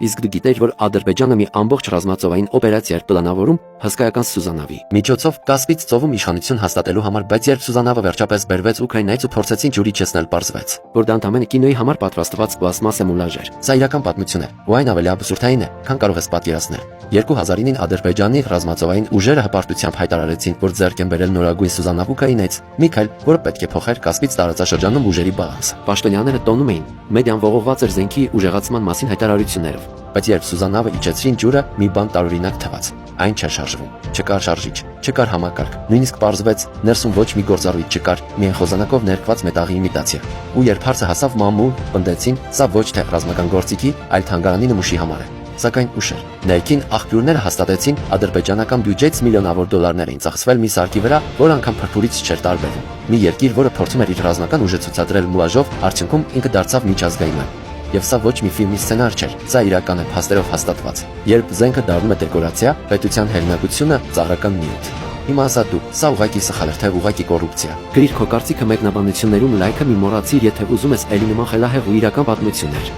Իսկ դու գիտեիր, որ Ադրբեջանը մի ամբողջ ռազմածովային օպերացիա էր պլանավորում հսկայական Սուզանավի միջոցով Կասպից ծովում իշխանություն հաստատելու համար, բայց երբ Սուզանավը վերջապես բերվեց Ուկրաինայից ու փորձեցին ջուրի չեսնել, պարզվեց, որ դա ընդամենը կինոյի համար պատրաստված պլաստմասե մուլաժ էր։ Սա իրական պատմություն է, ու այն ավելի աբսուրդային է, քան կարող ես պատկերացնել։ 2009-ին Ադրբեջանի ռազմածովային ուժերը հպարտությամբ հայտարարեցին, որ ձեռք են բերել նորագույն Սուզանավ Ուկրաինայից, մի քայլ, որը պետք է փոխեր Կասպից տարածաշրջանում ուժերի բալանսը։ Պաշտոնյաները տոնում էին, մեդիան ողողված էր զենքի ուժեղացման մասին հայտարարություններով, բայց երբ Սուզանավը իջեցրին ջուրը, մի բան տարօրինակ թվաց։ Այն չէր շարժվում, չկար շարժիչ, չկար համակարգ, նույնիսկ պարզվեց ներսում ոչ մի գործառույթ չկար, միայն խոզանակով ներկված մետաղի իմիտացիա։ Ու երբ հարցը հասավ մամուլ, պնդեցին, սա ոչ թե ռազմական գործիքի, այլ թանգարանի նմուշի համար է։ Սակայն ուշ էր։ Ներքին աղբյուրները հաստատեցին, ադրբեջանական բյուջեից միլիոնավոր դոլարներ էին ծախսվել մի սարքի վրա, որ անգամ փրփուրից չէր տարբերվում։ Մի երկիր, որը փորձում էր իր ռազմական ուժը ցուցադրել մուլաժով, արդյունքում ինքը դարձավ միջազգային։ Եվ սա ոչ մի ֆիլմի սցենար չէր, սա իրական է, փաստերով հաստատված։ Երբ զենքը դառնում է դեկորացիա, պետության հեղինակությունը ծաղրական նյութ։ Հիմա ասա դու, սա ուղղակի սխալ էր, թե ուղղակի կոռուպցիա։ Գրիր քո կարծիքը մեկնաբանություններում, լայքը մի մոռացիր, եթե ուզում ես էլի նման խելահեղ ու իրական պատմություններ։